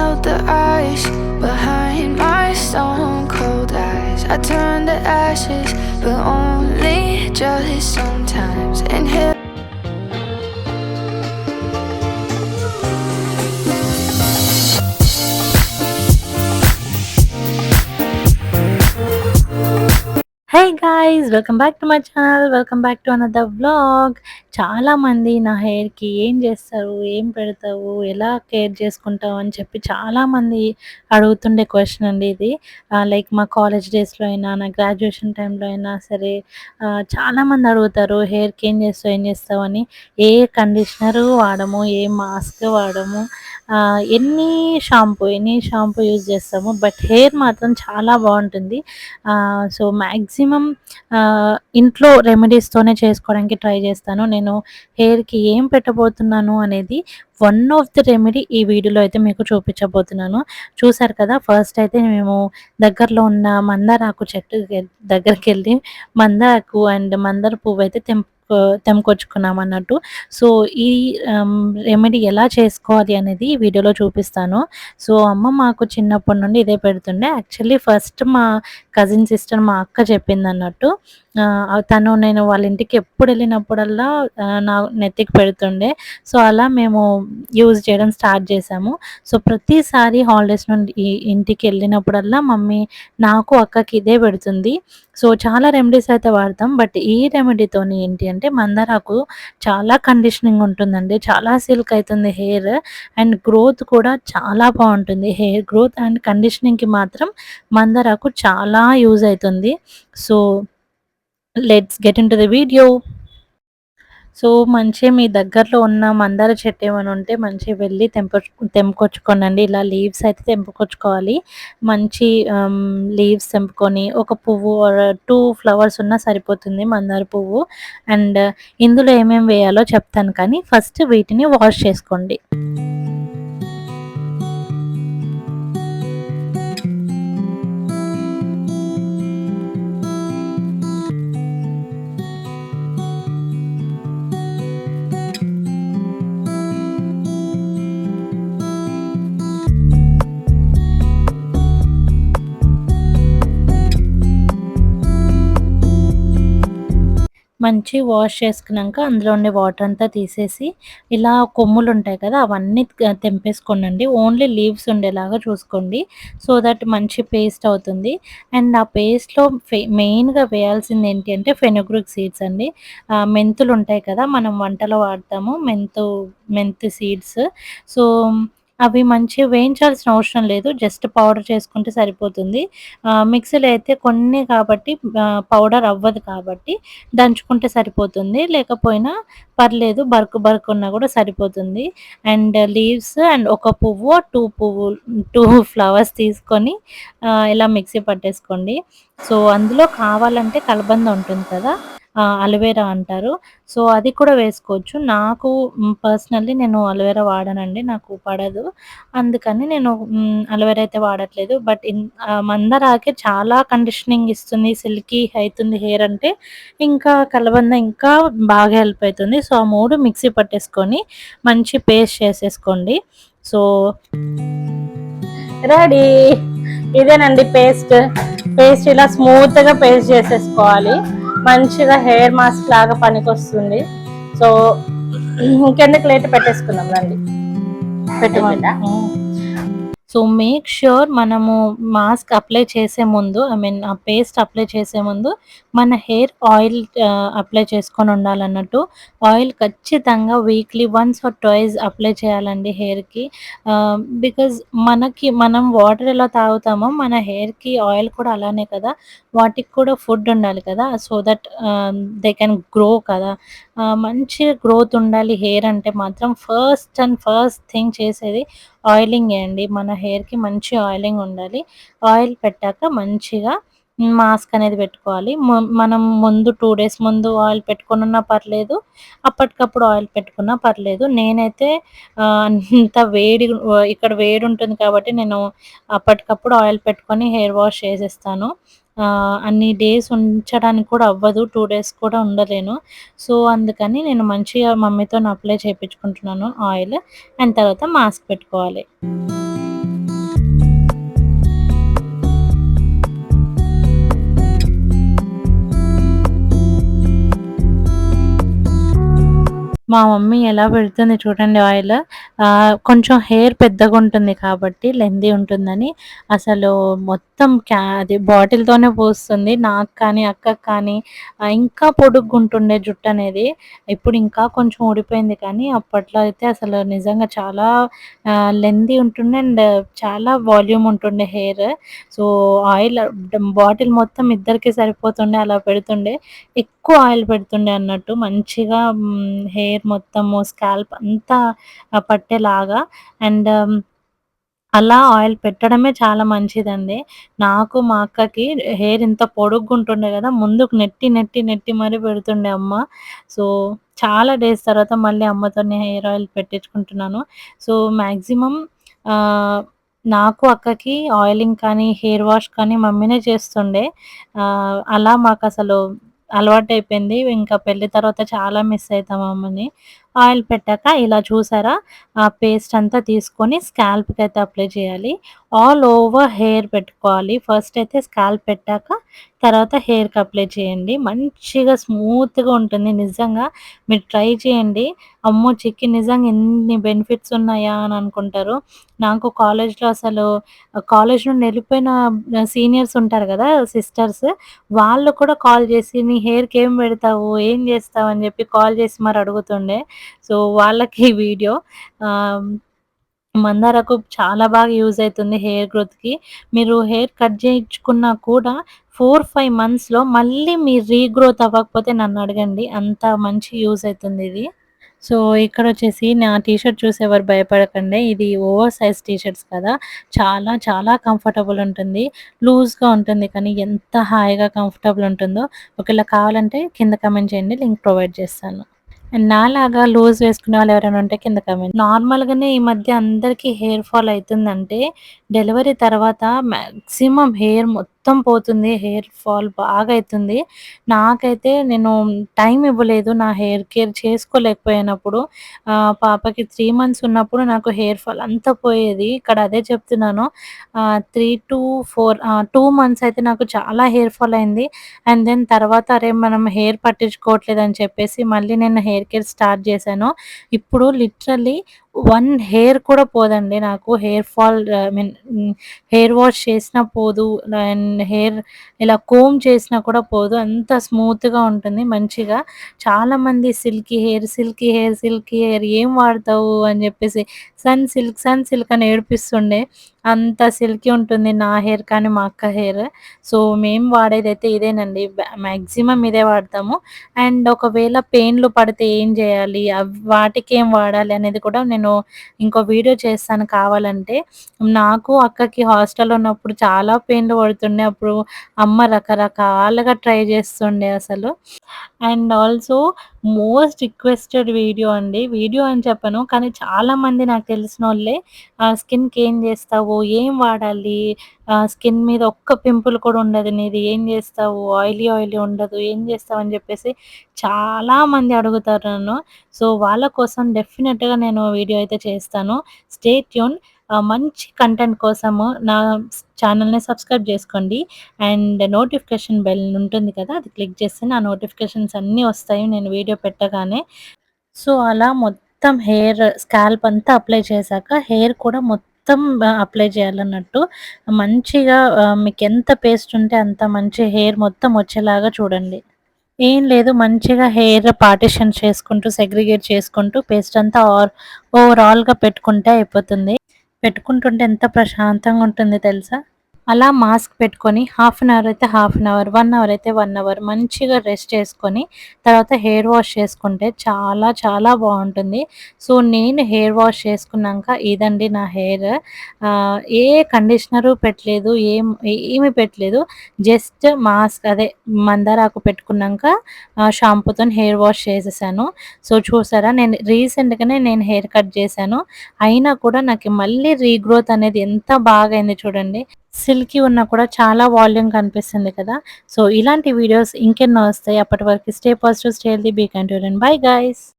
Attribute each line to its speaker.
Speaker 1: melt the ice behind my stone cold eyes. I turn to ashes, but only just sometimes. Inhale.
Speaker 2: Hey guys! Welcome back to my channel. Welcome back to another vlog. చాలామంది నా హెయిర్‌కి ఏం చేస్తారు? ఏం పెడతావు? ఎలా care చేసుకుంటావు? అని చెప్పి చాలామంది అడుగుతుండే క్వెషన్ అండి ఇది. లైక్ మా కాలేజ్ డేస్‌లో అయినా, నా గ్రాడ్యుయేషన్ టైంలో అయినా సరే చాలామంది అడుగుతారు హెయిర్‌కి ఏం చేస్తావు? ఏం చేస్తావు? అని. ఏ కండిషనరు వాడము, ఏ మాస్క్ వాడము, ఎన్ని షాంపూ యూజ్ చేస్తాము. బట్ హెయిర్ మాత్రం చాలా బావుంటుంది. సో మ్యాక్సిమం ఇంట్లో రెమెడీస్తోనే చేసుకోవడానికి ట్రై చేస్తాను. నేను హెయిర్‌కి ఏం పెట్టబోతున్నాను అనేది వన్ ఆఫ్ ది రెమెడీ ఈ వీడియోలో అయితే మీకు చూపించబోతున్నాను. చూసారు కదా! ఫస్ట్ అయితే మేము దగ్గరలో ఉన్న మందారాకు చెట్టు దగ్గరికెళ్ళి మందారాకు అండ్ మందార పువ్వయితే తెంపుకొచ్చుకున్నామన్నట్టు. సో ఈ రెమెడీ ఎలా చేసుకోవాలి అనేది ఈ వీడియోలో చూపిస్తాను. సో అమ్మ మాకు చిన్నప్పటి నుండి ఇదే పెడుతుండే. యాక్చువల్లీ ఫస్ట్ మా కజిన్ సిస్టర్ మా అక్క చెప్పిందన్నట్టు. నేను వాళ్ళ ఇంటికి ఎప్పుడు వెళ్ళినప్పుడల్లా నా నెత్తికి పెడుతుండే. సో అలా మేము యూజ్ చేయడం స్టార్ట్ చేసాము. సో ప్రతిసారి హాలిడేస్ నుండి ఇంటికి వెళ్ళినప్పుడల్లా మమ్మీ నాకు అక్కకి ఇదే పెడుతుంది. సో చాలా రెమెడీస్ అయితే వాడతాం. బట్ ఈ రెమెడీతోని ఏంటి అంటే మందారాకు చాలా కండిషనింగ్ ఉంటుందండి. చాలా సిల్క్ అయితుంది హెయిర్ అండ్ గ్రోత్ కూడా చాలా బాగుంటుంది. హెయిర్ గ్రోత్ అండ్ కండిషనింగ్‌కి మాత్రం మందారాకు చాలా యూజ్ అయితుంది. So let's get into the video. So మంచిగా మీ దగ్గరలో ఉన్న మందార చెట్టు ఏమైనా ఉంటే మంచిగా వెళ్ళి తెంపుకొచ్చుకోనండి. ఇలా లీవ్స్ అయితే తెంపుకొచ్చుకోవాలి. మంచి లీవ్స్ తెంపుకొని ఒక పువ్వు ఆర్ 2 ఫ్లవర్స్ ఉన్నా సరిపోతుంది మందార పువ్వు. అండ్ ఇందులో ఏమేమి వేయాలో చెప్తాను కానీ ఫస్ట్ వీటిని వాష్ చేసుకోండి. మంచి వాష్ చేసుకున్నాక అందులో ఉండే వాటర్ అంతా తీసేసి ఇలా కొమ్ములు ఉంటాయి కదా అవన్నీ తెంపేసుకోండి. ఓన్లీ లీవ్స్ ఉండేలాగా చూసుకోండి. సో దట్ మంచి పేస్ట్ అవుతుంది. అండ్ ఆ పేస్ట్‌లో మెయిన్‌గా వేయాల్సింది ఏంటి అంటే ఫెనుగ్రీక్ సీడ్స్ అండి. మెంతులు ఉంటాయి కదా మనం వంటలో వాడతాము మెంతి సీడ్స్. సో అవి మంచిగా వేయించాల్సిన అవసరం లేదు. జస్ట్ పౌడర్ చేసుకుంటే సరిపోతుంది. మిక్సీలో అయితే కొన్ని కాబట్టి పౌడర్ అవ్వదు కాబట్టి దంచుకుంటే సరిపోతుంది. లేకపోయినా పర్లేదు బరకు ఉన్నా కూడా సరిపోతుంది. అండ్ లీవ్స్ అండ్ ఒక పువ్వు, 2 ఫ్లవర్స్ తీసుకొని ఇలా మిక్సీ పట్టేసుకోండి. సో అందులో కావాలంటే కలబంద ఉంటుంది కదా! అలోవెరా అంటారు. సో అది కూడా వేసుకోవచ్చు. నాకు పర్సనల్లీ నేను అలోవెరా వాడనండి. నాకు పడదు. అందుకని నేను అలోవెరా అయితే వాడట్లేదు. బట్ మందారాకే చాలా కండిషనింగ్ ఇస్తుంది. సిల్కీ అయితుంది హెయిర్ అంటే ఇంకా కలబంద ఇంకా బాగా హెల్ప్ అయితుంది. సో ఆ 3 మిక్సీ పట్టేసుకొని మంచి పేస్ట్ చేసేసుకోండి. So ready. ఇదేనండి పేస్ట్. పేస్ట్ ఇలా స్మూత్‌గా పేస్ట్ చేసేసుకోవాలి. మంచిగా హెయిర్ మాస్క్ లాగా పనికొస్తుంది. సో ఇంకెందుకు లేట్ పెట్టేసుకుందాం రండి. పెట్టమంటా? సో మేక్ ష్యూర్ మనము మాస్క్ అప్లై చేసే ముందు ఆ పేస్ట్ అప్లై చేసే ముందు మన హెయిర్ ఆయిల్ అప్లై చేసుకొని ఉండాలన్నట్టు. ఆయిల్ ఖచ్చితంగా weekly once or twice apply చేయాలండి హెయిర్‌కి. బికాజ్ మనం వాటర్ ఎలా తాగుతామో మన హెయిర్‌కి ఆయిల్ కూడా అలానే కదా! వాటికి కూడా ఫుడ్ ఉండాలి కదా! So that they can grow కదా! మంచిగా గ్రోత్ ఉండాలి హెయిర్ అంటే మాత్రం ఫస్ట్ థింగ్ చేసేది ఆయిలింగే అండి. మన హెయిర్‌కి మంచి ఆయిలింగ్ ఉండాలి. ఆయిల్ పెట్టాక మంచిగా మాస్క్ అనేది పెట్టుకోవాలి. మనం ముందు 2 డేస్ ముందు ఆయిల్ పెట్టుకొనున్నా పర్లేదు. అప్పటికప్పుడు ఆయిల్ పెట్టుకున్నా పర్లేదు. నేనైతే అంత ఇక్కడ వేడుంటుంది కాబట్టి నేను అప్పటికప్పుడు ఆయిల్ పెట్టుకొని హెయిర్ వాష్ చేసేస్తాను. అన్ని డేస్ ఉంచడానికి కూడా అవ్వదు. 2 డేస్ కూడా ఉండలేను. సో అందుకని నేను మంచిగా మమ్మీతోని అప్లై చేపించుకుంటున్నాను ఆయిల్. అండ్ తర్వాత మాస్క్ పెట్టుకోవాలి. మా మమ్మీ ఎలా పెడుతుంది చూడండి ఆయిల్. కొంచెం హెయిర్ పెద్దగుంటుంది కాబట్టి లెంతీ ఉంటుందని అసలు మొత్తం అది బాటిల్‌తోనే పోస్తుంది. నాకు కానీ, అక్కకి కానీ ఇంకా పొడుగ్గుంటుండే జుట్టనేది. ఇప్పుడు ఇంకా కొంచెం ఊడిపోయింది కానీ అప్పట్లో అయితే అసలు నిజంగా చాలా లెంతీ ఉంటుండే అండ్ చాలా వాల్యూమ్ ఉంటుండే హెయిర్. సో, ఆయిల్ బాటిల్ మొత్తం ఇద్దరికీ సరిపోతుండే అలా పెడుతుండే. ఎక్కువ ఆయిల్ పెడుతుండే అన్నట్టు. మంచిగా హెయిర్ మొత్తము స్కాల్ప్ అంతా పట్టేలాగా అండ్ అలా ఆయిల్ పెట్టడమే చాలా మంచిదండి. నాకు, మా అక్కకి హెయిర్ ఇంత పొడుగ్గుంటుండే గదా! ముందుకు నెట్టి, నెట్టి, నెట్టి మరీ పెడుతుండే అమ్మ. సో, చాలా డేస్ తర్వాత మళ్ళీ అమ్మతోనే హెయిర్ ఆయిల్ పెట్టించుకుంటున్నాను. సో, మాక్సిమం ఆహ్, నాకు, అక్కకి ఆయిలింగ్ కానీ, హెయిర్ వాష్ కానీ మమ్మీనే చేస్తుండే. అలా మాకసలు అలవాటయిపోయింది. ఇంకా పెళ్లి తర్వాత చాలా మిస్ అయితాం అమ్మని. ఆయిల్ పెట్టాక ఇలా చూసారా? ఆ పేస్ట్ అంతా తీసుకొని స్కాల్ప్‌కైతే అప్లై చేయాలి. ఆల్ ఓవర్ హెయిర్ పెట్టుకోవాలి. ఫస్ట్ అయితే స్కాల్ప్ పెట్టాక తర్వాత హెయిర్‌కి అప్లై చేయండి. మంచిగా స్మూత్‌గా ఉంటుంది. నిజంగా మీరు ట్రై చేయండి. అమ్మో! చిక్కి నిజంగా ఎన్ని బెనిఫిట్స్ ఉన్నాయా అని అనుకుంటారు. నాకు కాలేజ్‌లో అసలు కాలేజ్ నుండి ఎళ్ళిపోయిన సీనియర్స్ ఉంటారు గదా! సిస్టర్స్ వాళ్ళు కూడా కాల్ చేసి "నీ హెయిర్‌కి ఏం పెడతావు? ఏం చేస్తావు?" అని చెప్పి కాల్ చేసి మరి అడుగుతుండే. సో, వాళ్ళకి ఈ వీడియో ఆహ్, మందారకు చాలా బాగా యూజ్ అయితుంది హెయిర్ గ్రోత్‌కి. మీరు హెయిర్ కట్ చేయించుకున్నా కూడా 4, 5 మంత్స్‌లో మళ్ళీ మీ రీగ్రోత్ అవ్వకపోతే నన్నడగండి. అంత మంచి యూజ్ అయితుందిది. సో, ఇక్కడొచ్చేసి నా టీ షర్ట్ చూసి ఎవరు భయపడకండి. ఇది ఓవర్ సైజ్ టీ షర్ట్స్ కదా! చాలా చాలా కంఫర్టబుల్ ఉంటుంది. లూజ్‌గా ఉంటుంది కానీ ఎంత హాయిగా కంఫర్టబుల్ ఉంటుందో ఒకవేళ కావాలంటే కింద కామెంట్ చేయండి. లింక్ ప్రొవైడ్ చేస్తాను. అండ్ నాలాగా లూజ్ వేసుకునే వాళ్ళు ఎవరైనా ఉంటే కింద కామెంట్. నార్మల్‌గానే ఈ మధ్య అందరికీ హెయిర్ ఫాల్ అయితుందంటే, డెలివరీ తర్వాత మాక్సిమం హెయిర్ మొత్తం పోతుంది. హెయిర్ ఫాల్ బాగా అయితుంది. నాకైతే నేను టైం ఇవ్వలేదు. నా హెయిర్ కేర్ చేసుకోలేకపోయానప్పుడు. పాపకి 3 మంత్స్ ఉన్నప్పుడు నాకు హెయిర్ ఫాల్ అంతా పోయేది. ఇక్కడ అదే చెప్తున్నాను. 2 మంత్స్ అయితే నాకు చాలా హెయిర్ ఫాల్ అయింది. అండ్ దెన్ తర్వాత అరే! మనం హెయిర్ పట్టించుకోవట్లేదని చెప్పేసి మళ్ళీ నేను హెయిర్ కేర్ స్టార్ట్ చేశాను. ఇప్పుడు లిటరల్లీ 1 హెయిర్ కూడా పోదండి నాకు. హెయిర్ ఫాల్ హెయిర్ వాష్ చేసినా పోదు. అండ్ హెయిర్ ఇలా కోంబ్ చేసినా కూడా పోదు. అంత స్మూత్‌గా ఉంటుంది మంచిగా. చాలామంది silky hair, silky hair, silky hair ఏం వాడతావు అని చెప్పేసి సన్ సిల్క్ అని ఏడిపిస్తుండే. అంత సిల్కీ ఉంటుంది నా హెయిర్ కానీ, మా అక్క హెయిర్. సో, మేము వాడేదైతే ఇదేనండి. మాక్సిమం ఇదే వాడతాము. అండ్ ఒకవేళ పెయిన్‌లు పడితే ఏం జేయాలి? వాటికేం వాడాలి? అనేది కూడా నేను ఇంకో వీడియో చేస్తాను కావాలంటే. నాకు, అక్కకి హాస్టల్‌లో ఉన్నప్పుడు చాలా పెయిన్‌లు పడుతుండే. అప్పుడు అమ్మ రకరకాలుగా ట్రై చేస్తుండే అసలు. And also most requested video అండి. వీడియో అని చెప్పను. కానీ చాలామంది నాకు తెలిసినోళ్ళే స్కిన్‌కి ఏం జేస్తావు? ఏం వాడాలి? స్కిన్ మీద ఒక్క పింపుల్ కూడా ఉండదు నీది. ఏం జేస్తావు? ఆయిలీ ఆయిలీ ఉండదు. ఏం జేస్తావు? అని జెప్పేసి చాలామంది అడుగుతారు నన్ను. సో, వాళ్ళ కోసం డెఫినిట్‌గా నేను వీడియో అయితే చేస్తాను. Stay tune. మంచి కంటెంట్ కోసము నా ఛానెల్‌ని సబ్స్క్రైబ్ జేసుకోండి. అండ్ నోటిఫికేషన్ బెల్ ఉంటుంది కదా! అది క్లిక్ చేస్తే నా నోటిఫికేషన్స్ అన్నీ వస్తాయి నేను వీడియో పెట్టగానే. సో, అలా మొత్తం హెయిర్ స్కాల్ప్ అంతా అప్లై చేశాక హెయిర్ కూడా మొత్తం అప్లై చేయాలన్నట్టు. మంచిగా మీకెంత పేస్ట్ ఉంటే అంత మంచి హెయిర్ మొత్తం వచ్చేలాగా చూడండి. ఏం లేదు మంచిగా హెయిర్ పార్టిషన్ చేసుకుంటూ, సెగ్రిగేట్ చేసుకుంటూ పేస్ట్ అంతా ఓవరాల్‌గా పెట్టుకుంటే అయిపోతుంది. పెట్టుకుంటుంటే ఎంత ప్రశాంతంగా ఉంటుంది తెలుసా? అలా మాస్క్ పెట్టుకొని హాఫ్ అన్ అవర్ అయితే హాఫ్ అన్ అవర్, 1 అవర్ అయితే 1 అవర్ మంచిగా రెస్ట్ చేసుకొని, తర్వాత హెయిర్ వాష్ చేసుకుంటే చాలా చాలా బావుంటుంది. సో, నేను హెయిర్ వాష్ చేసుకున్నాక ఇదండి నా హెయిర్. ఏ కండిషనరు పెట్టలేదు. ఏమి పెట్టలేదు. జస్ట్ మాస్క్ అదే మందారాకు పెట్టుకున్నాక షాంపూతోని హెయిర్ వాష్ చేసేసాను. సో, చూసారా నేను రీసెంట్‌గానే హెయిర్ కట్ చేశాను. అయినా కూడా నాకు మళ్ళీ రీగ్రోత్ అనేది ఎంత బాగా అయింది చూడండి. సిల్కీ ఉన్నా కూడా చాలా వాల్యూమ్ కనిపిస్తుంది కదా! సో, ఇలాంటి వీడియోస్ ఇంకెన్నో వస్తాయి. అప్పటి వరకు stay positive, stay healthy, be kind to your friend. Bye guys.